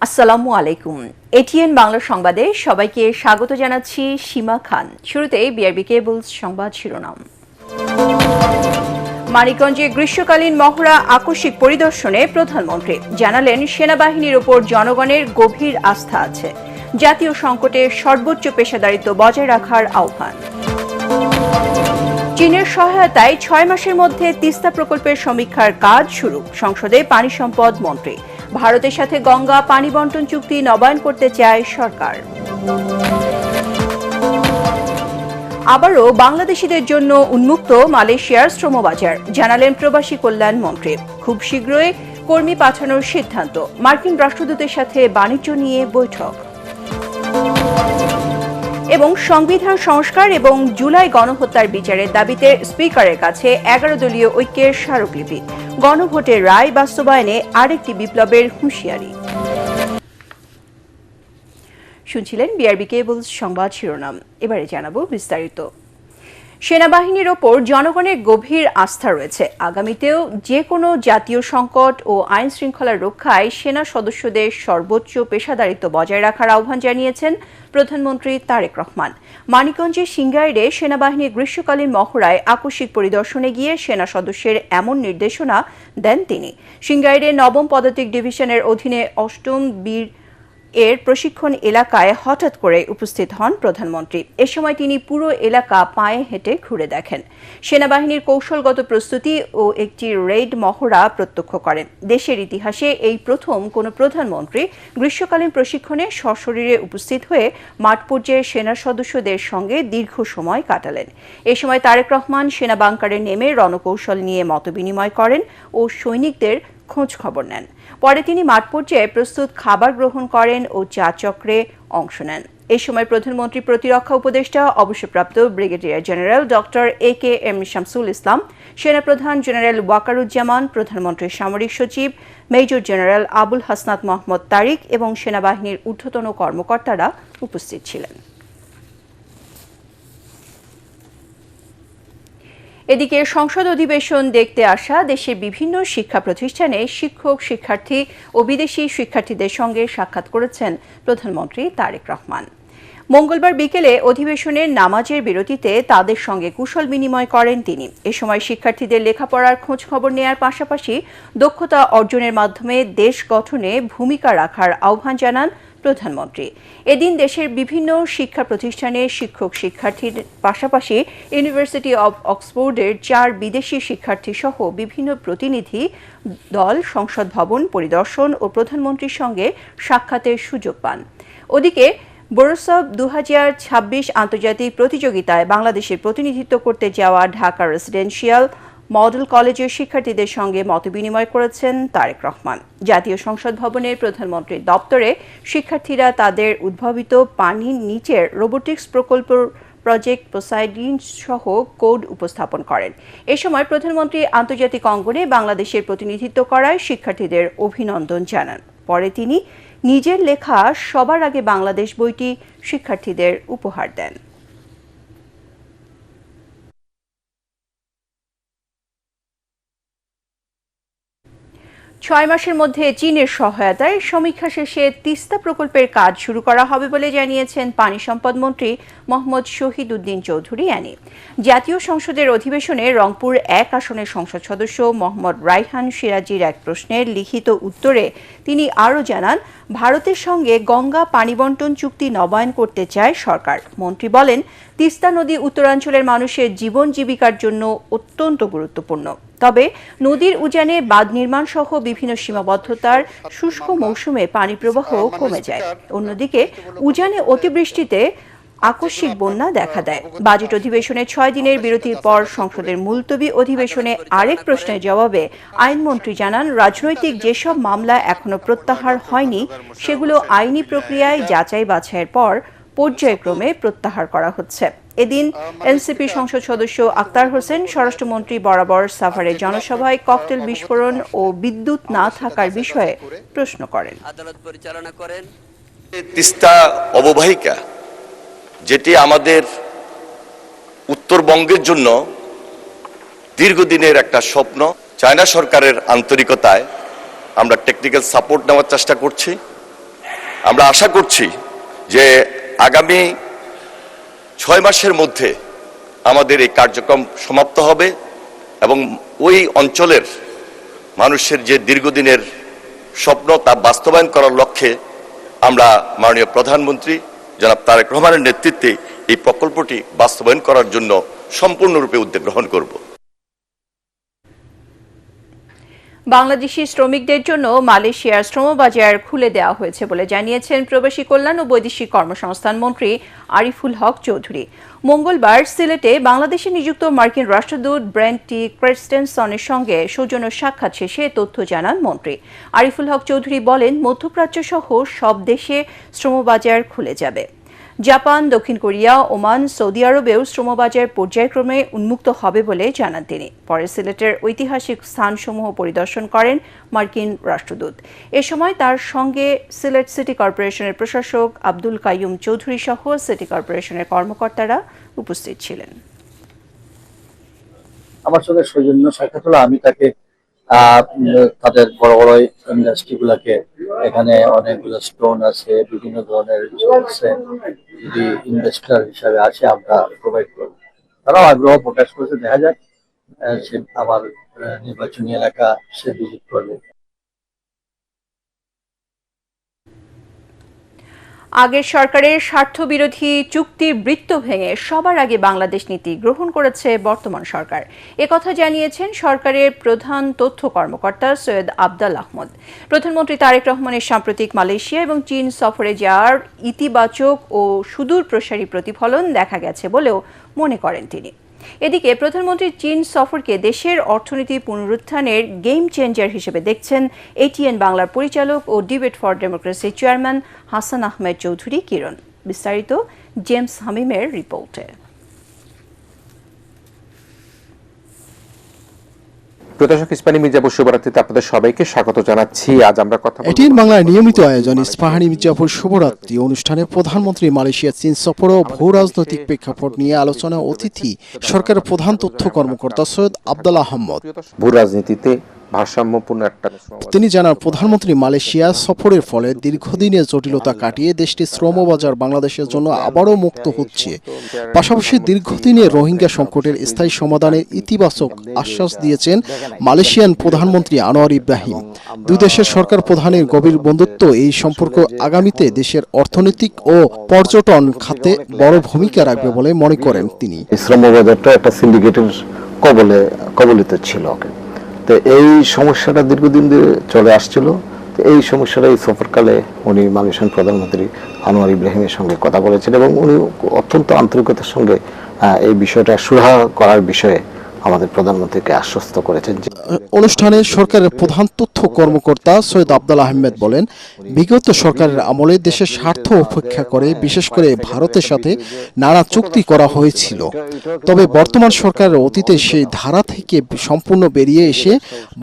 আসসালামু আলাইকুম। এটিএন বাংলা সংবাদে সবাইকে স্বাগত জানাচ্ছি সীমা খান। শুরুতে বিআরবি কেবলস সংবাদ শিরোনাম। মানিকগঞ্জে গ্রীষ্মকালীন মহড়া আকস্মিক পরিদর্শনে প্রধানমন্ত্রী জানালেন, সেনাবাহিনীর ওপর জনগণের গভীর আস্থা আছে। জাতীয় সংকটে সর্বোচ্চ পেশাদারিত্ব বজায় রাখার আহ্বান। চীনের সহায়তায় 6 মাসের মধ্যে তিস্তা প্রকল্পের সমীক্ষার কাজ শুরু, সংসদে পানি সম্পদ মন্ত্রী। ভারতের সাথে গঙ্গা পানি বন্টন চুক্তি নবায়ন করতে চায় সরকার। আবারও বাংলাদেশিদের জন্য উন্মুক্ত মালয়েশিয়ার শ্রমবাজার, জানালেন প্রবাসী কল্যাণ মন্ত্রী। খুব শীঘ্রই কর্মী পাঠানোর সিদ্ধান্ত। মার্কিন রাষ্ট্রদূতের সাথে বাণিজ্য নিয়ে বৈঠক। এবং সংবিধান সংস্কার এবং জুলাই গণহত্যার বিচারের দাবিতে স্পিকারের কাছে 11 দলীয় ঐক্যের স্মারকলিপি। গণভোটের রায় বাস্তবায়নে আরেকটি বিপ্লবের হুঁশিয়ারি। শুনছিলেন বিআরবি কেবলস সংবাদ শিরোনাম। এবারে জানাবো বিস্তারিত। সেনাবাহিনীর ওপর জনগণের গভীর আস্থা রয়েছে। আগামীতেও যে কোনো জাতীয় সংকট ও আইন শৃঙ্খলা রক্ষায় সেনা সদস্যদের সর্বোচ্চ পেশাদারিত্ব বজায় রাখার আহ্বান জানিয়েছেন প্রধানমন্ত্রী তারেক রহমান। মানিকগঞ্জের সিংগাইরে সেনাবাহিনীর গ্রীষ্মকালীন মহড়ায় আকস্মিক পরিদর্শনে গিয়ে সেনা সদস্যের এমন নির্দেশনা দেন তিনি। সিংগাইরে 9ম পদাতিক ডিভিশনের অধীনে 8ম বীর এর প্রশিক্ষণ এলাকায় হঠাৎ করে উপস্থিত হন প্রধানমন্ত্রী। এ সময় তিনি পুরো এলাকা পায়ে হেঁটে ঘুরে দেখেন। সেনাবাহিনীর কৌশলগত প্রস্তুতি ও একটি রেইড মহড়া প্রত্যক্ষ করেন। দেশের ইতিহাসে এই প্রথম কোনো প্রধানমন্ত্রী গ্রীষ্মকালীন প্রশিক্ষণে সশরীরে উপস্থিত হয়ে মাঠ পর্যায়ে সেনা সদস্যদের সঙ্গে দীর্ঘ সময় কাটালেন। এ সময় তারেক রহমান সেনা বাংকারে নেমে রণকৌশল নিয়ে মতবিনিময় করেন ও সৈনিকদের খোঁজ খবর নেন। পরে তিনি মাঠ পর্যায়ে প্রস্তুত খাবার গ্রহণ করেন ও চা চক্রে অংশ নেন। এই সময় প্রধানমন্ত্রী প্রতিরক্ষা উপদেষ্টা অবসরপ্রাপ্ত brigadier general doctor AKM Shamsul Islam, সেনাপ্রধান জেনারেল ওয়াকারুজ্জামান, প্রধানমন্ত্রীর সামরিক সচিব মেজর জেনারেল আবুল হাসনাত মোহাম্মদ তারিক এবং সেনাবাহিনীর ঊর্ধ্বতন কর্মকর্তারা উপস্থিত ছিলেন। এদিকে সংসদ অধিবেশন দেখতে আসা দেশের বিভিন্ন শিক্ষা প্রতিষ্ঠানে শিক্ষক, শিক্ষার্থী ও বিদেশি শিক্ষার্থীদের সঙ্গে সাক্ষাৎ করেছেন প্রধানমন্ত্রী তারেক রহমান। মঙ্গলবার বিকেলে অধিবেশনের নামাজের বিরতিতে তাদের সঙ্গে কুশল বিনিময় করেন তিনি। এ সময় শিক্ষার্থীদের লেখাপড়ার খোঁজ খবর নেয়ার পাশাপাশি দক্ষতা অর্জনের মাধ্যমে দেশ গঠনে ভূমিকা রাখার আহ্বান জানান প্রধানমন্ত্রী। এদিন দেশের বিভিন্ন শিক্ষা প্রতিষ্ঠানে শিক্ষক, শিক্ষার্থীর পাশাপাশি ইউনিভার্সিটি অব অক্সফোর্ডের 4 বিদেশি শিক্ষার্থী সহ বিভিন্ন প্রতিনিধি দল সংসদ ভবন পরিদর্শন ও প্রধানমন্ত্রীর সঙ্গে সাক্ষাতের সুযোগ পান। ওদিকে বোরসব 2026 আন্তর্জাতিক প্রতিযোগিতায় বাংলাদেশের প্রতিনিধিত্ব করতে যাওয়া ঢাকা রেসিডেন্সিয়াল মডেল কলেজের শিক্ষার্থীদের সঙ্গে মতবিনিময় করেছেন তারেক রহমান। জাতীয় সংসদ ভবনের প্রধানমন্ত্রীর দপ্তরে শিক্ষার্থীরা তাদের উদ্ভাবিত পানির নিচের রোবোটিক্স প্রকল্প প্রজেক্ট পোসাইডিন সহ কোড উপস্থাপন করেন। এ সময় প্রধানমন্ত্রী আন্তর্জাতিক অঙ্গনে বাংলাদেশের প্রতিনিধিত্ব করায় শিক্ষার্থীদের অভিনন্দন জানান। পরে তিনি নিজের লেখা সবার আগে বাংলাদেশ বইটি শিক্ষার্থীদের উপহার দেন। 6 মাসের মধ্যে চীনের সহায়তায় সমীক্ষা শেষে তিস্তা প্রকল্পের কাজ শুরু করা হবে বলে জানিয়েছেন পানি সম্পদ মন্ত্রী মোহাম্মদ শহীদ উদ্দিন চৌধুরী আনি। জাতীয় সংসদের অধিবেশনে রংপুর 1 আসনের সংসদ সদস্য মোহাম্মদ রাইহান সিরাজির এক প্রশ্নের লিখিত উত্তরে তিনি আরও জানান, ভারতের সঙ্গে গঙ্গা পানি বন্টন চুক্তি নবায়ন করতে চায় সরকার। মন্ত্রী বলেন, তিস্তা নদী উত্তরাঞ্চলের মানুষের জীবন জীবিকার জন্য অত্যন্ত গুরুত্বপূর্ণ। তবে নদীর উজানে বাঁধ নির্মাণ সহ বিভিন্ন সীমাবদ্ধতার শুষ্ক মৌসুমে পানি প্রবাহ কমে যায়। অন্যদিকে উজানে অতিবৃষ্টিতে আকস্মিক বন্যা দেখা দেয়। বাজেট অধিবেশনে 6 দিনের বিরতির পর সংসদের মুলতবি অধিবেশনে আরেক প্রশ্নের জবাবে আইনমন্ত্রী জানান, রাজনৈতিক যেসব মামলা এখনো প্রত্যাহার হয়নি সেগুলো আইনি প্রক্রিয়ায় যাচাই বাছাইয়ের পর পর্যায়ক্রমে প্রত্যাহার করা হচ্ছে। এদিন এনসিপি সংসদ সদস্য আক্তার হোসেন স্বরাষ্ট্রমন্ত্রী বরাবর সাভারের জনসভায় ককটেল বিস্ফোরণ ও বিদ্যুৎ না থাকার বিষয়ে প্রশ্ন করেন। আদালত পরিচালনা করেন তিস্তা অববাহিকা, যেটি আমাদের উত্তরবঙ্গের জন্য দীর্ঘদিনের একটা স্বপ্ন। চায়না সরকারের আন্তরিকতায় আমরা টেকনিক্যাল সাপোর্ট নেওয়ার চেষ্টা করছি আমরা আশা করছি যে আগামী 6 মাসের মধ্যে আমাদের এই কার্যক্রম সমাপ্ত হবে এবং ওই অঞ্চলের মানুষের যে দীর্ঘদিনের স্বপ্ন তা বাস্তবায়ন করার লক্ষ্যে আমরা মাননীয় প্রধানমন্ত্রী জনাব তারেক রহমানের নেতৃত্বে এই প্রকল্পটি বাস্তবায়ন করার জন্য সম্পূর্ণরূপে উদ্যোগ গ্রহণ করব। বাংলাদেশি শ্রমিকদের জন্য মালয়েশিয়ার শ্রমবাজার খুলে দেওয়া হয়েছে বলে জানিয়েছেন প্রবাসী কল্যাণ ও বৈদেশিক কর্মসংস্থান মন্ত্রী আরিফুল হক চৌধুরী। মঙ্গলবার সিলেটে বাংলাদেশে নিযুক্ত মার্কিন রাষ্ট্রদূত ব্রেন্ট টি ক্রেস্টেনসনের সঙ্গে সৌজন্য সাক্ষাৎ শেষে তথ্য জানান মন্ত্রী। আরিফুল হক চৌধুরী বলেন, মধ্যপ্রাচ্য সহ সব দেশে শ্রমবাজার খুলে যাবে। জাপান, দক্ষিণ কোরিয়া, ওমান, সৌদি আরবেও শ্রমবাজার পর্যায়ক্রমে উন্মুক্ত হবে বলে জানান তিনি। পরে সিলেটের ঐতিহাসিক স্থানসমূহ পরিদর্শন করেন মার্কিন রাষ্ট্রদূত। এ সময় তার সঙ্গে সিলেট সিটি কর্পোরেশনের প্রশাসক আব্দুল কাইয়ুম চৌধুরী সহ সিটি কর্পোরেশনের কর্মকর্তারা উপস্থিত ছিলেন। আমার সঙ্গে সৌজন্য সাক্ষাৎ হলো। আমি তাকে তাদের বড় বড় ইন্ডাস্ট্রি গুলাকে, এখানে অনেকগুলো স্টোন আছে, বিভিন্ন ধরনের আছে, যদি ইনভেস্টর হিসাবে আসে আমরা প্রোভাইড করবো। তারাও আগ্রহ প্রকাশ করেছে, দেখা যাক সে আমার নির্বাচনী এলাকা সে ভিজিট করবে। আগের সরকারের স্বার্থবিরোধী চুক্তির বৃত্ত ভেঙে সবার আগে বাংলাদেশ নীতি গ্রহণ করেছে বর্তমান সরকার। একথা জানিয়েছেন সরকারের প্রধান তথ্য কর্মকর্তা সৈয়দ আবদাল আহমদ। প্রধানমন্ত্রী তারেক রহমানের সাম্প্রতিক মালয়েশিয়া এবং চীন সফরে যাওয়ার ইতিবাচক ও সুদূর প্রসারী প্রতিফলন দেখা গেছে বলেও মনে করেন তিনি। এদিকে প্রধানমন্ত্রীর চীন সফরকে দেশের অর্থনীতি পুনরুত্থানের গেম চেঞ্জার হিসেবে দেখছেন এটিএন বাংলার পরিচালক ও debate for democracy chairman Hasan Ahmed Chowdhury Kiron. বিস্তারিত জেমস হামিমের রিপোর্টে। প্রদর্শক ইস্পাহানি মির্জাপুর শুভরাত্রিতে আপনাদের সবাইকে স্বাগত জানাচ্ছি। আজ আমরা কথা বলবো এটিএন বাংলার নিয়মিত আয়োজন ইস্পাহানি মির্জাপুর শুভরাত্রি অনুষ্ঠানে প্রধানমন্ত্রী মালয়েশিয়া চীন সফর ও ভূ রাজনৈতিক প্রেক্ষাপট নিয়ে আলোচনা অতিথি সরকারের প্রধান তথ্য কর্মকর্তা সৈয়দ আবদাল আহমদ। ভূ রাজনীতিতে ভারসাম্যপূর্ণ একটা তিনি জানান, প্রধানমন্ত্রী মালয়েশিয়া সফরের ফলে দীর্ঘদিনের জটিলতা কাটিয়ে দেশটির শ্রমবাজার বাংলাদেশের জন্য আবারও মুক্ত হচ্ছে। পাশাপাশি দীর্ঘদিনের রোহিঙ্গা সংকটের স্থায়ী সমাধানের ইতিবাচক আশ্বাস দিয়েছেন মালয়েশিয়ান প্রধানমন্ত্রী আনোয়ার ইব্রাহিম। দুই দেশের সরকার প্রধানের গভীর বন্ধুত্ব এই সম্পর্ক আগামীতে দেশের অর্থনৈতিক ও পর্যটন খাতে বড় ভূমিকা রাখবে বলে মনে করেন তিনি। শ্রমবাজারটা একটা সিন্ডিকেটের কবলিত ছিল। তো এই সমস্যাটা দীর্ঘদিন ধরে চলে আসছিল। তো এই সমস্যাটা এই সফরকালে উনি মালয়েশিয়ান প্রধানমন্ত্রী আনোয়ার ইব্রাহিমের সঙ্গে কথা বলেছেন এবং উনি অত্যন্ত আন্তরিকতার সঙ্গে এই বিষয়টা সুরাহা করার বিষয়ে আমাদের প্রধানমন্ত্রীকে আশ্বস্ত করেছেন। অনুষ্ঠানে সরকারের প্রধান তথ্য কর্মকর্তা সৈয়দ আবদাল আহমেদ বলেন, বিগত সরকারের আমলে দেশের স্বার্থ উপেক্ষা করে বিশেষ করে ভারতের সাথে নানা চুক্তি করা হয়েছিল। তবে বর্তমান সরকারের অতীতে সেই ধারা থেকে সম্পূর্ণ বেরিয়ে এসে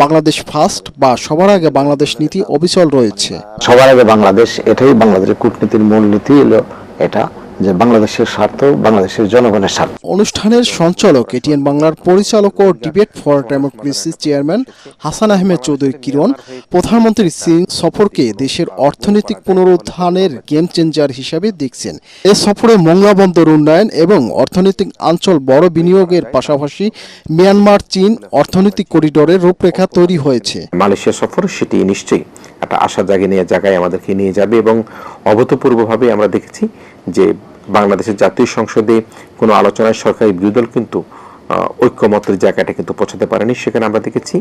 বাংলাদেশ ফার্স্ট বা সবার আগে বাংলাদেশ নীতি অবিচল রয়েছে। সবার আগে বাংলাদেশ, এটাই বাংলাদেশের কূটনীতির মূল নীতি হলো এটা, যে বাংলাদেশের স্বার্থ, বাংলাদেশের জনগণের স্বার্থ। অনুষ্ঠানের সঞ্চালক এটিএন বাংলার পরিচালক ও debate for democracy chairman Hasan Ahmed Chowdhury Kiron প্রধানমন্ত্রী চীন সফরকে দেশের অর্থনৈতিক পুনরুত্থানের গেম চেঞ্জার হিসাবে দেখছেন। এ সফরে মোংলা বন্দর উন্নয়ন এবং অর্থনৈতিক অঞ্চল বড় বিনিয়োগের পাশাপাশি মিয়ানমার চীন অর্থনৈতিক করিডোরের রূপরেখা তৈরি হয়েছে। মালয়েশিয়া সফর সেটি নিশ্চয়ই একটা আশা জায়গায় আমাদেরকে নিয়ে যাবে এবং অভূতপূর্বভাবে আমরা দেখেছি যে বাংলাদেশের জাতীয় সংসদে কোনো আলোচনায় সরকারি বিরোধী দল কিন্তু ঐক্যমতের জায়গাটা কিন্তু পৌঁছাতে পারেনি। সেখানে আমরা দেখেছি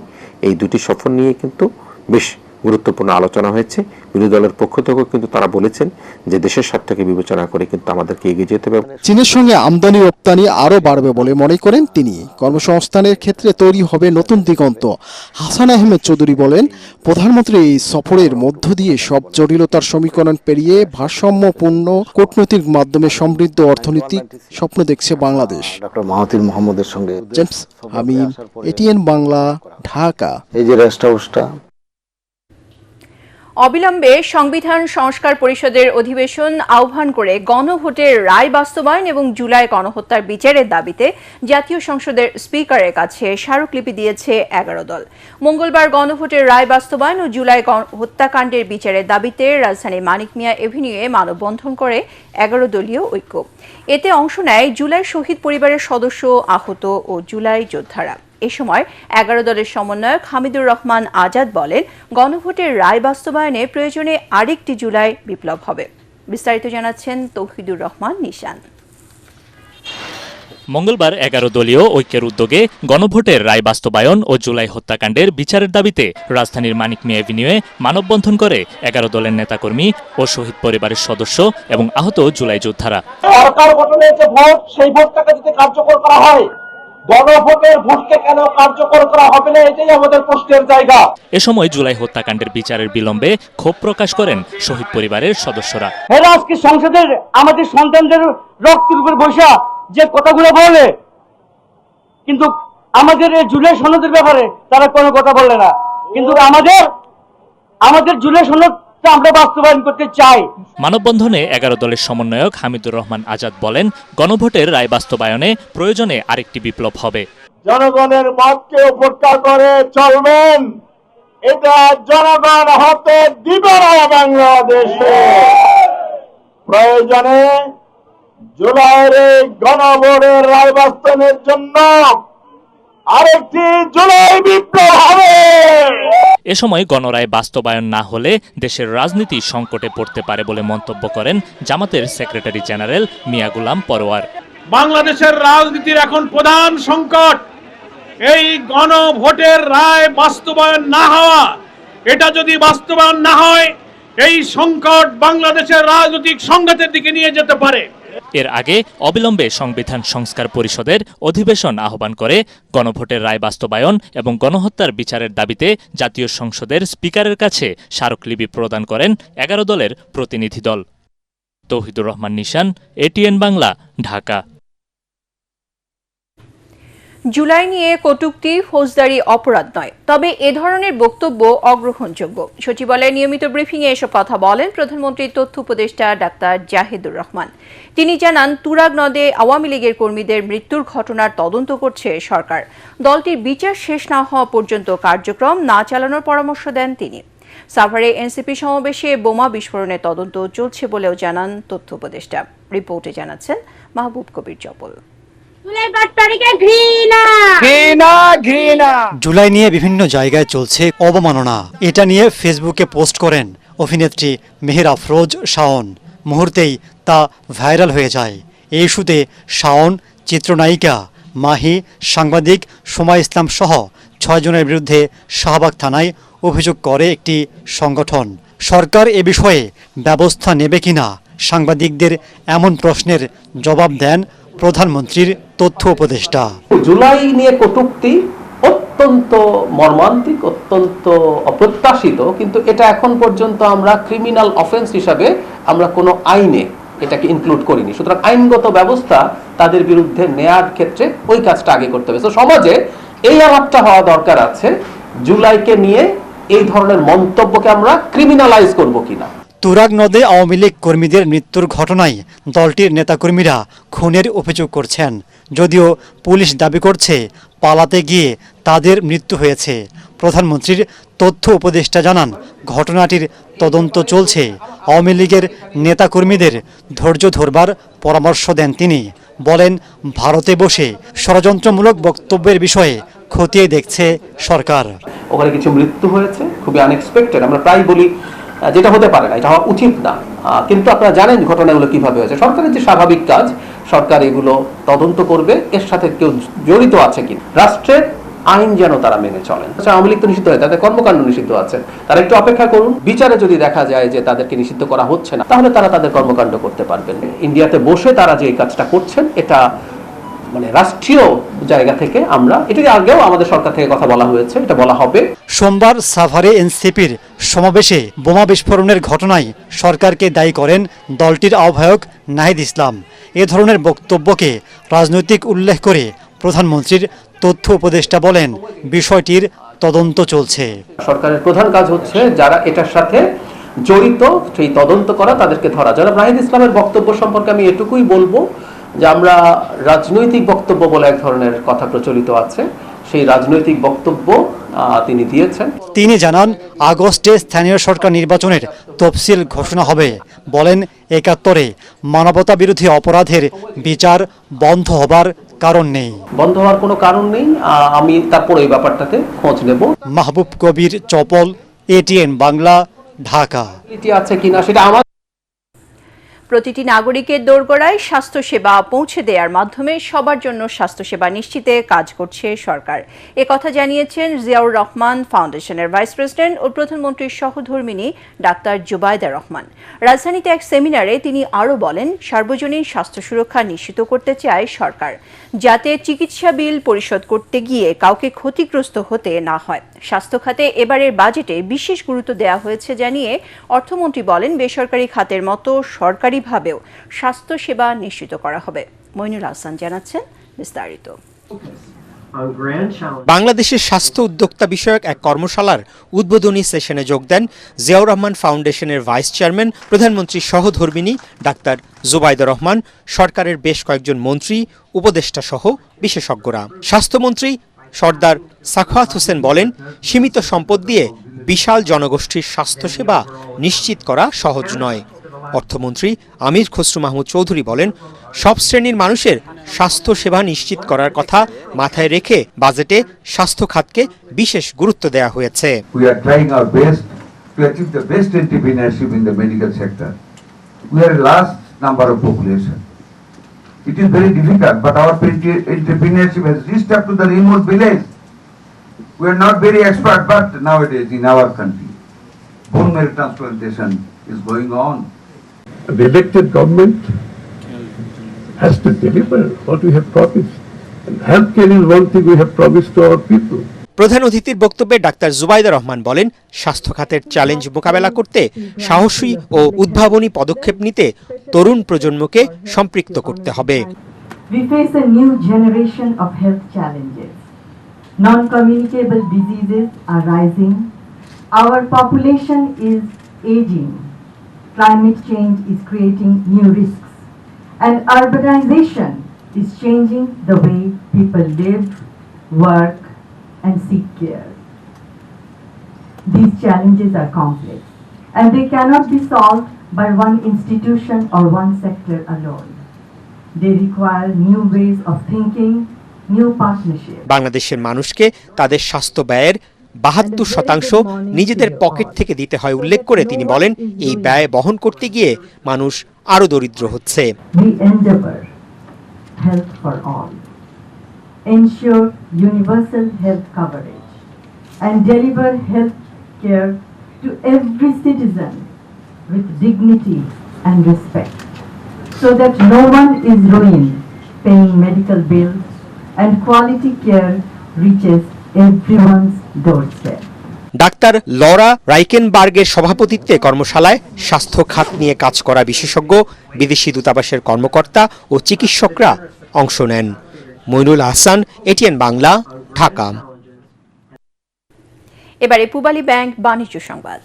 এই দুটি সফর নিয়ে কিন্তু বেশ গুরুত্বপূর্ণ আলোচনা হয়েছে। বিরোধী দলের পক্ষ থেকেও কিন্তু তারা বলেছেন যে দেশের স্বার্থকে বিবেচনা করে কিন্তু আমাদেরকে এগিয়ে যেতে হবে। চীনের সঙ্গে আমদানি রপ্তানি আরও বাড়বে বলে মনে করেন তিনি। কর্মসংস্থানের ক্ষেত্রে তৈরি হবে নতুন দিগন্ত। হাসান আহমেদ চৌধুরী বলেন, প্রধানমন্ত্রী এই সফরের মধ্য দিয়ে সব জটিলতার সমীকরণ পেরিয়ে ভারসাম্যপূর্ণ কূটনৈতিক মাধ্যমে সমৃদ্ধ অর্থনৈতিক স্বপ্ন দেখছে বাংলাদেশ। ডক্টর মাহাথির মোহাম্মদের সঙ্গে জেমস হামিম, এটিএন বাংলা, ঢাকা। এই যে রেস্ট হাউসটা অবিলম্বে সংবিধান সংস্কার পরিষদের অধিবেশন আহ্বান করে গণভোটের রায় বাস্তবায়ন এবং জুলাই গণহত্যার বিচারের দাবিতে জাতীয় সংসদের স্পিকারের কাছে স্মারকলিপি দিয়েছে 11 দল। মঙ্গলবার গণভোটের রায় বাস্তবায়ন ও জুলাই হত্যাকাণ্ডের বিচারের দাবিতে রাজধানীর মানিক মিয়া এভিনিউয়ে মানববন্ধন করে 11 দলীয় ঐক্য। এতে অংশ নেয় জুলাই শহীদ পরিবারের সদস্য, আহত ও জুলাই যোদ্ধারা। এ সময় 11 দলের সমন্বয়ক হামিদুর রহমান আজাদ বলেন, গণভোটের রায় বাস্তবায়নে প্রয়োজনে আরেকটি জুলাই বিপ্লব হবে। বিস্তারিত জানাচ্ছেন তৌহিদুর রহমান নিশান। মঙ্গলবার 11 দলীয় ঐক্যের উদ্যোগে গণভোটের রায় বাস্তবায়ন ও জুলাই হত্যাকাণ্ডের বিচারের দাবিতে রাজধানীর মানিক মিয়া এভিনিউয়ে মানববন্ধন করে 11 দলের নেতাকর্মী ও শহীদ পরিবারের সদস্য এবং আহত জুলাই যোদ্ধারা। সরকার গঠনের যে ভোট, সেই ভোটটাকে যদি কার্যকর করা হয়, গণভোটের ভোটকে কেন কার্যকর করা হবে না, এটাই আমাদের প্রশ্নের জায়গা। এ সময় জুলাই হত্যাকাণ্ডের বিচারের বিলম্বে ক্ষোভ প্রকাশ করেন শহীদ পরিবারের সদস্যরা। এরা আজকে সংসদের আমাদের সন্তানদের রক্তের উপর বসা যে কথাগুলো বলে, কিন্তু আমাদের এই জুলাই সনদের ব্যাপারে তারা কোনো কথা বলে না। কিন্তু আমাদের জুলাই সনদ আমরা বাস্তবায়ন করতে চাই। মানববন্ধনে 11 দলের সমন্বয়ক হামিদুর রহমান আজাদ বলেন, গণভোটের রায় বাস্তবায়নে প্রয়োজনে আরেকটি বিপ্লব হবে। জনগণের মতকে উপেক্ষা করে চলবেন, এটা জনগণ হতে দিবে না বাংলাদেশে। প্রয়োজনে জুলাইয়ের গণভোটের রায় বাস্তবায়নের জন্য আরেকটি জুলাই বিপ্লব হবে। এ সময় গণরায় বাস্তবায়ন না হলে দেশের রাজনীতি সংকটে পড়তে পারে বলে মন্তব্য করেন জামাতের সেক্রেটারি জেনারেল মিয়া গুলাম পরোয়ার। বাংলাদেশের রাজনীতির এখন প্রধান সংকট এই গণভোটের রায় বাস্তবায়ন না হওয়া। এটা যদি বাস্তবায়ন না হয়, এই সংকট বাংলাদেশের রাজনৈতিক সংঘাতের দিকে নিয়ে যেতে পারে। এর আগে অবিলম্বে সংবিধান সংস্কার পরিষদের অধিবেশন আহ্বান করে গণভোটের রায় বাস্তবায়ন এবং গণহত্যার বিচারের দাবিতে জাতীয় সংসদের স্পিকারের কাছে স্মারকলিপি প্রদান করেন 11 দলের প্রতিনিধি দল। তৌহিদুর রহমান নিশান, এটিএন বাংলা, ঢাকা। জুলাই নিয়ে কটূক্তি ফৌজদারি অপরাধ নয়, তবে এ ধরনের বক্তব্য অগ্রহণযোগ্য। সচিবালয়ের নিয়মিত ব্রিফিংয়ে এসব কথা বলেন প্রধানমন্ত্রীর তথ্য উপদেষ্টা ডাক্তার জাহিদুর রহমান। তিনি জানান, তুরাগ নদে আওয়ামী লীগের কর্মীদের মৃত্যুর ঘটনার তদন্ত করছে সরকার। দলটির বিচার শেষ না হওয়া পর্যন্ত কার্যক্রম না চালানোর পরামর্শ দেন তিনি। সাভারে এনসিপি সমাবেশে বোমা বিস্ফোরণের তদন্ত চলছে বলেও জানান তথ্য উপদেষ্টা। রিপোর্টে জানাচ্ছেন মাহবুব কবির চপল। জুলাই নিয়ে বিভিন্ন জায়গায় চলছে অবমাননা। এটা নিয়ে ফেসবুকে পোস্ট করেন অভিনেত্রী মেহের আফরোজ শাওন। মুহূর্তেই তা ভাইরাল হয়ে যায়। এই ইস্যুতে শাওন, চিত্রনায়িকা মাহি, সাংবাদিক সোমা ইসলাম সহ 6 জনের বিরুদ্ধে শাহবাগ থানায় অভিযোগ করে একটি সংগঠন। সরকার এ বিষয়ে ব্যবস্থা নেবে কিনা সাংবাদিকদের এমন প্রশ্নের জবাব দেন প্রধানমন্ত্রীর তথ্য উপদেষ্টা। জুলাই নিয়ে কটূক্তি অত্যন্ত মর্মান্তিক, অত্যন্ত অপ্রত্যাশিত, কিন্তু এটা এখন পর্যন্ত আমরা ক্রিমিনাল অফেন্স হিসাবে আমরা কোনো আইনে এটাকে ইনক্লুড করিনি। সুতরাং আইনগত ব্যবস্থা তাদের বিরুদ্ধে নেয়ার ক্ষেত্রে ওই কাজটা আগে করতে হবে। তো সমাজে এই আলাপটা হওয়া দরকার আছে, জুলাইকে নিয়ে এই ধরনের মন্তব্যকে আমরা ক্রিমিনালাইজ করব কিনা। তুরাগ নদে আওয়ামী লীগ কর্মীদের মৃত্যুর ঘটনায় দলটির নেতাকর্মীরা খুনের অভিযোগ করছেন। যদিও পুলিশ দাবি করছে পালাতে গিয়ে তাদের মৃত্যু হয়েছে। প্রধানমন্ত্রীর তথ্য উপদেষ্টা জানান, ঘটনাটির তদন্ত চলছে। আওয়ামী লীগের নেতাকর্মীদের ধৈর্য ধরবার পরামর্শ দেন তিনি। বলেন, ভারতে বসে ষড়যন্ত্রমূলক বক্তব্যের বিষয়ে খতিয়ে দেখছে সরকার। ওখানে কিছু মৃত্যু হয়েছে, খুবই আনএক্সপেক্টেড। আমরা প্রায় বলি যেটা হতে পারে না, এটা হওয়া উচিত না, কিন্তু আপনারা জানেন ঘটনাগুলো কিভাবে হয়েছে। সরকারের যে স্বাভাবিক কাজ, সরকার এগুলো তদন্ত করবে, এর সাথে কেউ জড়িত আছে কিনা। রাষ্ট্রের আইন যেন তারা মেনে চলেন। আওয়ামী লীগ তো নিষিদ্ধ হয়, তাদের কর্মকাণ্ড নিষিদ্ধ আছে, তারা একটু অপেক্ষা করুন। বিচারে যদি দেখা যায় যে তাদেরকে নিষিদ্ধ করা হচ্ছে না, তাহলে তারা তাদের কর্মকাণ্ড করতে পারবেন। ইন্ডিয়াতে বসে তারা যে এই কাজটা করছেন, এটা মানে রাষ্ট্রীয় জায়গা থেকে আমরা এটাকে আগেও আমাদের সরকার থেকে কথা বলা হয়েছে, এটা বলা হবে। সোমবার সাভারে এনসিপির সমাবেশে বোমা বিস্ফোরণের ঘটনায় সরকারকে দায়ী করেন দলটির আহ্বায়ক নাহিদ ইসলাম। এ ধরনের বক্তব্যকে রাজনৈতিক উল্লেখ করে প্রধানমন্ত্রীর তথ্য উপদেষ্টা বলেন, বিষয়টির তদন্ত চলছে। সরকারের প্রধান কাজ হচ্ছে যারা এটার সাথে জড়িত সেই তদন্ত করা, তাদেরকে ধরা। জনাব নাহিদ ইসলামের বক্তব্য সম্পর্কে আমি এটুকুই বলবো যে আমরা রাজনৈতিক বক্তব্য বলে এক ধরনের কথা প্রচলিত আছে, সেই রাজনৈতিক বক্তব্য তিনি দিয়েছেন। তিনি জানান, আগস্টে স্থানীয় সরকার নির্বাচনের তফসিল ঘোষণা হবে। বলেন, ৭১-এ মানবতা বিরোধী অপরাধের বিচার বন্ধ হবার কারণ নেই। বন্ধ হওয়ার কোনো কারণ নেই, আমি তারপর এই ব্যাপারটাতে খোঁজ নেব। মাহবুব কবির চপল, এটিএন বাংলা, ঢাকা। এটি আছে কিনা সেটা আমার প্রতিটি নাগরিকের দোরগোড়ায় স্বাস্থ্যসেবা পৌঁছে দেওয়ার মাধ্যমে সবার জন্য স্বাস্থ্যসেবা নিশ্চিতে কাজ করছে সরকার। একথা জানিয়েছেন জিয়াউর রহমান ফাউন্ডেশনের ভাইস প্রেসিডেন্ট ও প্রধানমন্ত্রীর সহধর্মিণী ডাক্তার জুবাইদা রহমান। রাজধানীতে এক সেমিনারে তিনি আরও বলেন, সার্বজনীন স্বাস্থ্য সুরক্ষা নিশ্চিত করতে চায় সরকার, যাতে চিকিৎসা বিল পরিশোধ করতে গিয়ে কাউকে ক্ষতিগ্রস্ত হতে না হয়। স্বাস্থ্য খাতে এবারের বাজেটে বিশেষ গুরুত্ব দেওয়া হয়েছে জানিয়ে অর্থমন্ত্রী বলেন, বেসরকারি খাতের মতো সরকারিভাবেও স্বাস্থ্যসেবা নিশ্চিত করা হবে। মইনুল হাসান জানাচ্ছেন বিস্তারিত। বাংলাদেশের স্বাস্থ্য উদ্যোক্তা বিষয়ক এক কর্মশালার উদ্বোধনী সেশনে যোগ দেন জিয়াউর রহমান ফাউন্ডেশনের ভাইস চেয়ারম্যান, প্রধানমন্ত্রীর সহধর্মিণী ডাক্তার জুবাইদা রহমান, সরকারের বেশ কয়েকজন মন্ত্রী, উপদেষ্টা সহ বিশেষজ্ঞরা। স্বাস্থ্যমন্ত্রী সর্দার সাখাওয়াত হোসেন বলেন, সীমিত সম্পদ দিয়ে বিশাল জনগোষ্ঠীর স্বাস্থ্যসেবা নিশ্চিত করা সহজ নয়। অর্থমন্ত্রী আমির খসরু মাহমুদ চৌধুরী বলেন, সব শ্রেণীর মানুষের স্বাস্থ্যসেবা নিশ্চিত করার কথা মাথায় রেখে বাজেটে স্বাস্থ্য খাতকে বিশেষ গুরুত্ব দেওয়া হয়েছে। We are trying our best to achieve the best entrepreneurship in the medical sector. We are a large number of population. It is very difficult, but our entrepreneurship has reached up to the remote village. We are not very expert, but nowadays in our country, bone marrow transplantation is going on. The elected government has to deliver what we have promised. And healthcare is one thing we have promised to our people. প্রধান অতিথির বক্তব্যে doctor Zubaida Rahman বলেন, স্বাস্থ্য খাতের challenge মোকাবেলা করতে সাহসী ও উদ্ভাবনী পদক্ষেপ নিতে তরুণ প্রজন্মকে সম্পৃক্ত করতে হবে। We face a new generation of health challenges. Non-communicable diseases are rising. Our population is aging. Climate change is creating new risks. And urbanization is changing the way people live, work, and seek care. These challenges are complex, and they cannot be solved by one institution or one sector alone. They require new ways of thinking, new partnerships. বাংলাদেশের মানুষকে তাদের স্বাস্থ্য ব্যয়ের ৭২% নিজেদের pocket থেকে দিতে হয় উল্লেখ করে তিনি বলেন, এই ব্যয় বহন করতে গিয়ে মানুষ আরো দরিদ্র হচ্ছে। We endeavor health for all, ensure universal health coverage, and deliver health care to every citizen with dignity and respect, so that no one is ruined paying medical bills and quality care reaches everyone's doorstep. Doctor Laura রাইকেনবার্গের সভাপতিত্বে কর্মশালায় স্বাস্থ্য খাত নিয়ে কাজ করা বিশেষজ্ঞ, বিদেশি দূতাবাসের কর্মকর্তা ও চিকিৎসকরা অংশ নেন। মইনুল হাসান, এটিএন বাংলা, ঢাকা। এবারে পূবালী ব্যাংক বাণিজ্য সংবাদ।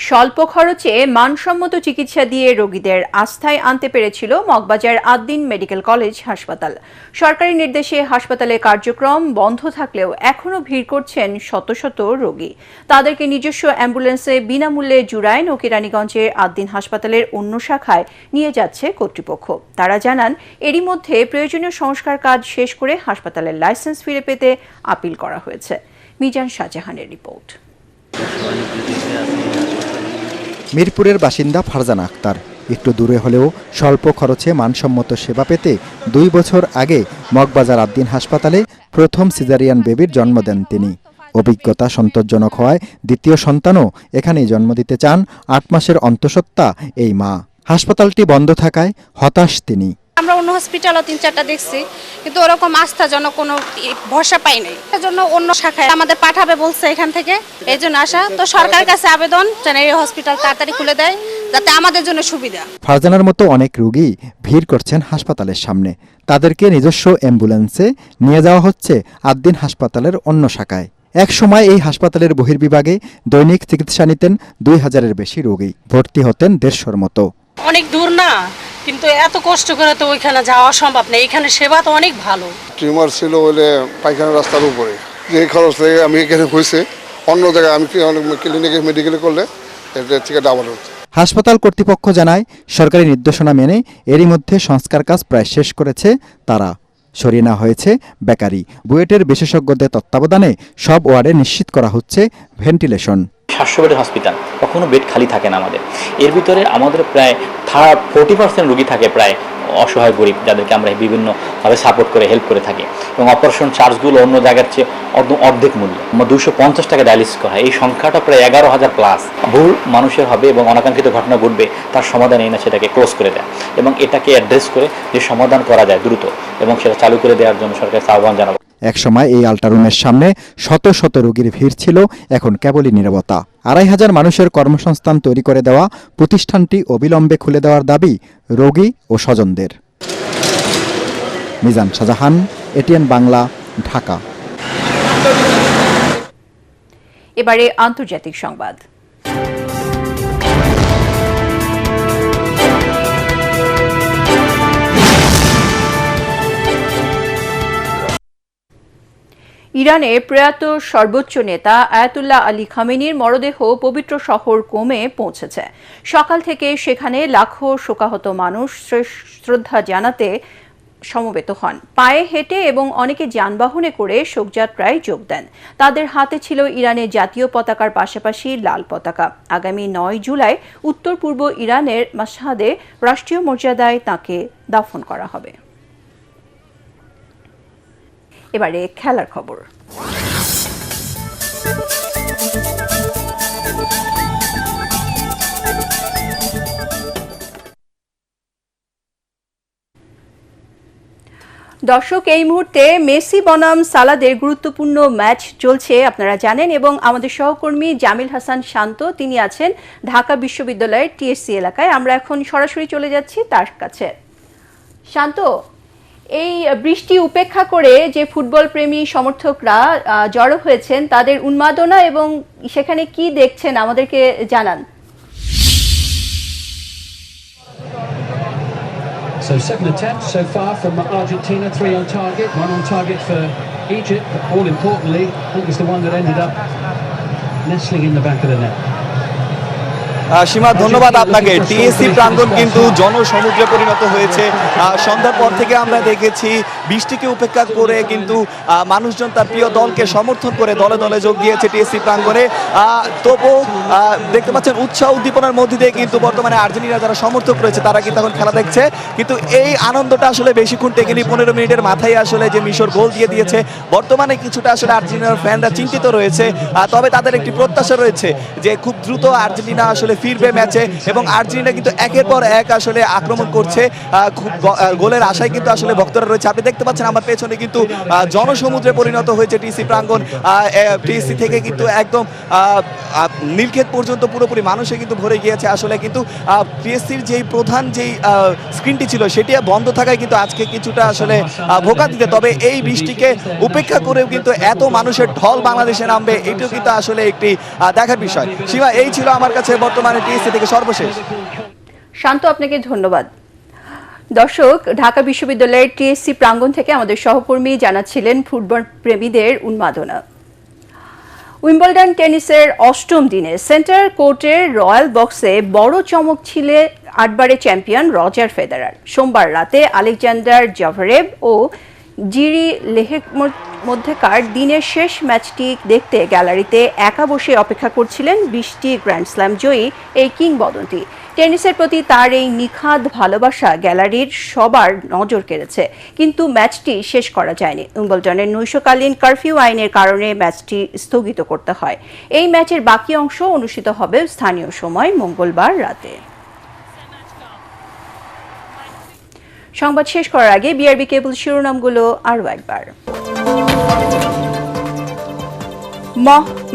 স্বল্প খরচে মানসম্মত চিকিৎসা দিয়ে রোগীদের আস্থায় আনতে পেরেছিল মগবাজার আদ্দিন মেডিকেল কলেজ হাসপাতাল। সরকারি নির্দেশে হাসপাতালের কার্যক্রম বন্ধ থাকলেও এখনও ভিড় করছেন শত শত রোগী। তাদেরকে নিজস্ব অ্যাম্বুলেন্সে বিনামূল্যে জুরাইন ও কেরানীগঞ্জের আদ্দিন হাসপাতালের অন্য শাখায় নিয়ে যাচ্ছে কর্তৃপক্ষ। তারা জানান, এরই মধ্যে প্রয়োজনীয় সংস্কার কাজ শেষ করে হাসপাতালের লাইসেন্স ফিরে পেতে আপিল করা হয়েছে। মিজান শাহজাহানের রিপোর্ট। মিরপুরের বাসিন্দা ফারজানা আক্তার একটু দূরে হলেও স্বল্প খরচে মানসম্মত সেবা পেতে 2 বছর আগে মগবাজার আদ্দিন হাসপাতালে প্রথম সিজারিয়ান বেবির জন্ম দেন তিনি। অভিজ্ঞতা সন্তোষজনক হওয়ায় দ্বিতীয় সন্তানও এখানেই জন্ম দিতে চান 8 মাসের অন্তঃসত্ত্বা এই মা। হাসপাতালটি বন্ধ থাকায় হতাশ তিনি। আমরা অন্য হসপিটালও 3-4টা দেখছি, কিন্তু ওরকম আস্থাজনক কোনো ভরসা পাই নাই। এজন্য অন্য শাখায় আমাদের পাঠাবে বলছে এখান থেকে, এই জন্য আসা। তো সরকারের কাছে আবেদন যেন এই হসপিটাল তাড়াতাড়ি খুলে দেয়, যাতে আমাদের জন্য সুবিধা। ফারজানার মতো অনেক রোগী ভিড় করছেন হাসপাতালের সামনে। তাদেরকে নিজস্ব অ্যাম্বুলেন্সে নিয়ে যাওয়া হচ্ছে আদ্দিন হাসপাতালের অন্য শাখায়। এক সময় এই হাসপাতালের বহির্বিভাগে দৈনিক চিকিৎসা নিতেন 2000-এর বেশি রোগী, ভর্তি হতেন 150-র মতো। অনেক দূর না, কিন্তু এত কষ্ট করে তো ওইখানে যাওয়া সম্ভব না। এখানে সেবা তো অনেক ভালো। টিউমার ছিল বলে পায়খানা রাস্তার উপরে, যে খরচ থেকে আমি এখানে হয়েছে, অন্য জায়গায় আমি ক্লিনিকে মেডিকেলে করলে এটা থেকে ডাবল হচ্ছে। হাসপাতাল কর্তৃপক্ষ জানায়, সরকারি নির্দেশনা মেনে এরই মধ্যে সংস্কার কাজ প্রায় শেষ করেছে তারা। সরিয়ে নেওয়া হয়েছে বেকারি। বুয়েটের বিশেষজ্ঞদের তত্ত্বাবধানে সব ওয়ার্ডে নিশ্চিত করা হচ্ছে ভেন্টিলেশন। 700 বেডের হসপিটাল, কখনো বেড খালি থাকে না আমাদের। এর ভিতরে আমাদের প্রায় 40% রোগী থাকে প্রায় অসহায় গরিব, যাদেরকে আমরা বিভিন্নভাবে সাপোর্ট করে হেল্প করে থাকি। এবং অপারেশন চার্জগুলো অন্য জায়গার চেয়ে অর্ধেক মূল্য। 250 টাকা ডায়ালিসিস করা হয়। এই সংখ্যাটা প্রায় 11,000 প্লাস। ভুল মানুষের হবে এবং অনাকাঙ্ক্ষিত ঘটনা ঘটবে, তার সমাধান এই না সেটাকে ক্লোজ করে দেয় এবং এটাকে অ্যাড্রেস করে যে সমাধান করা যায় দ্রুত, এবং সেটা চালু করে দেওয়ার জন্য সরকারের আহ্বান জানাবো। একসময় এই আল্ট্রারুমের সামনে শত শত রোগীর ভিড় ছিল, এখন কেবলই নীরবতা। 2500 মানুষের কর্মসংস্থান তৈরি করে দেওয়া প্রতিষ্ঠানটি অবিলম্বে খুলে দেওয়ার দাবি রোগী ও স্বজনদের। মিজান শাহজাহান, এটিএন বাংলা, ঢাকা। এবারে আন্তর্জাতিক সংবাদ। ইরানে প্রয়াত সর্বোচ্চ নেতা আয়াতুল্লাহ আলী খামেনির মরদেহ পবিত্র শহর কোমে পৌঁছেছে। সকাল থেকে সেখানে লাখো শোকাহত মানুষ শ্রদ্ধা জানাতে সমবেত হন। পায়ে হেঁটে এবং অনেকে যানবাহনে করে শোকযাত্রায় যোগ দেন। তাদের হাতে ছিল ইরানের জাতীয় পতাকার পাশাপাশি লাল পতাকা। আগামী 9 জুলাই উত্তর পূর্ব ইরানের মাশহাদে রাষ্ট্রীয় মর্যাদায় তাঁকে দাফন করা হবে। এবারে খেলার খবর। দর্শক, এই মুহূর্তে মেসি বনাম সালাদের গুরুত্বপূর্ণ ম্যাচ চলছে, আপনারা জানেন, এবং আমাদের সহকর্মী জামিল হাসান শান্ত তিনি আছেন ঢাকা বিশ্ববিদ্যালয়ের টিএসসি এলাকায়। আমরা এখন সরাসরি চলে যাচ্ছি তার কাছে। শান্ত, এই বৃষ্টি উপেক্ষা করে যে ফুটবল প্রেমী সমর্থকরা জড়ো হয়েছেন, তাদের উন্মাদনা এবং সেখানে কি দেখছেন আমাদেরকে জানান। So 7 attempts so far from Argentina, 3 on target, 1 on target for Egypt, but all importantly, I think it's the one that ended up nestling in the back of the net. সীমা, ধন্যবাদ আপনাকে। টিএসসি প্রাঙ্গণ কিন্তু জনসমুদ্রে পরিণত হয়েছে। সন্ধ্যার পর থেকে আমরা দেখেছি বৃষ্টিকে উপেক্ষা করে কিন্তু মানুষজন তার প্রিয় দলকে সমর্থন করে দলে দলে যোগ দিয়েছে টিএসসি প্রাঙ্গণে। তবু দেখতে পাচ্ছেন উৎসাহ উদ্দীপনার মধ্যে দিয়ে কিন্তু বর্তমানে আর্জেন্টিনার যারা সমর্থক রয়েছে তারা কিন্তু এখন খেলা দেখছে। কিন্তু এই আনন্দটা আসলে বেশিক্ষণ টেকেনি। 15 মিনিটের মাথায় আসলে যে মিশর গোল দিয়ে দিয়েছে, বর্তমানে কিছুটা আসলে আর্জেন্টিনার ফ্যানরা চিন্তিত রয়েছে। তবে তাদের একটি প্রত্যাশা রয়েছে যে খুব দ্রুত আর্জেন্টিনা আসলে ফিরবে ম্যাচে, এবং আর্জেন্টিনা কিন্তু একের পর এক আসলে আক্রমণ করছে। খুব গোলের আশায় কিন্তু আসলে ভক্তরা রয়েছে। আপনি দেখতে পাচ্ছেন আমার পেছনে কিন্তু জনসমুদ্রে পরিণত হয়েছে টিএসসি প্রাঙ্গণ। টিএসসি থেকে কিন্তু একদম নীলক্ষেত পর্যন্ত পুরোপুরি মানুষে কিন্তু ভরে গিয়েছে। আসলে কিন্তু টিএসসির যেই প্রধান যেই স্ক্রিনটি ছিল সেটি বন্ধ থাকায় কিন্তু আজকে কিছুটা আসলে ভোকা দিতে। তবে এই বৃষ্টিকে উপেক্ষা করেও কিন্তু এত মানুষের ঢল বাংলাদেশে নামবে, এটিও কিন্তু আসলে একটি দেখার বিষয়। সীমা, এই ছিল আমার কাছে বর্তমানে টিএসসি থেকে সর্বশেষ। শান্ত, আপনাকে ধন্যবাদ। দর্শক, ঢাকা বিশ্ববিদ্যালয়ের টিএসসি প্রাঙ্গণ থেকে আমাদের সহকর্মী জানাচ্ছিলেন ফুটবল প্রেমীদের উন্মাদনা। উইম্বলডন টেনিসের 8ম দিনে সেন্টার কোর্টের রয়্যাল বক্সে বড় চমক ছিল 8বারের চ্যাম্পিয়ন রজার ফেদেরার। সোমবার রাতে আলেকজান্ডার জাভারেভ ও জিরি লেহের মধ্যকার দিনের শেষ ম্যাচটি দেখতে গ্যালারিতে একা বসে অপেক্ষা করছিলেন 20টি গ্র্যান্ড স্ল্যাম জয়ী এই কিংবদন্তি। টেনিসের প্রতি তার এই নিখাদ ভালোবাসা গ্যালারির সবার নজর কেড়েছে, কিন্তু ম্যাচটি শেষ করা যায়নি। উইম্বলডনের নৈশকালীন কারফিউ আইনের কারণে ম্যাচটি স্থগিত করতে হয়। এই ম্যাচের বাকি অংশ অনুষ্ঠিত হবে স্থানীয় সময় মঙ্গলবার রাতে। সংবাদ শেষ করার আগে বিআরবি কেবল শিরোনামগুলো আরও একবার।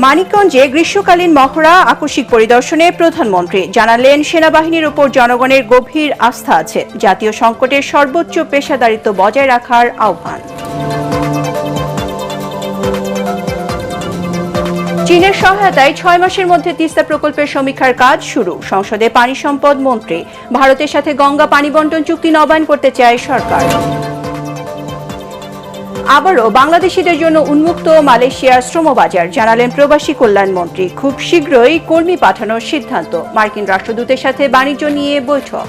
মানিকগঞ্জে গ্রীষ্মকালীন মহড়া আকস্মিক পরিদর্শনে প্রধানমন্ত্রী জানালেন, সেনাবাহিনীর উপর জনগণের গভীর আস্থা আছে। জাতীয় সংকটের সর্বোচ্চ পেশাদারিত্ব বজায় রাখার আহ্বান। চীনের সহায়তায় 6 মাসের মধ্যে তিস্তা প্রকল্পের সমীক্ষার কাজ শুরু। সংসদে পানি সম্পদ মন্ত্রী। ভারতের সাথে গঙ্গা পানি বন্টন চুক্তি নবায়ন করতে চায় সরকার। আবারও বাংলাদেশিদের জন্য উন্মুক্ত মালয়েশিয়ার শ্রমবাজার, জানালেন প্রবাসী কল্যাণ মন্ত্রী। খুব শীঘ্রই কর্মী পাঠানোর সিদ্ধান্ত। মার্কিন রাষ্ট্রদূতের সাথে বাণিজ্য নিয়ে বৈঠক।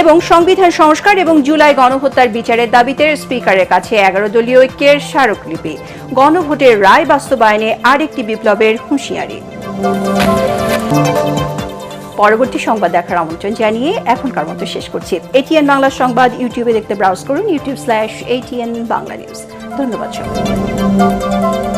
এবং সংবিধান সংস্কার এবং জুলাই গণহত্যার বিচারের দাবিতে স্পিকারের কাছে 11 দলীয় ঐক্যের স্মারকলিপি। গণভোটের রায় বাস্তবায়নে আরেকটি বিপ্লবের হুঁশিয়ারি। পরবর্তী সংবাদ দেখার আমন্ত্রণ জানিয়ে এখনকার মতো শেষ করছি। ATN বাংলা সংবাদ ইউটিউবে দেখতে ব্রাউজ করুন youtube/ATN বাংলা নিউজ। ধন্যবাদ সবাইকে।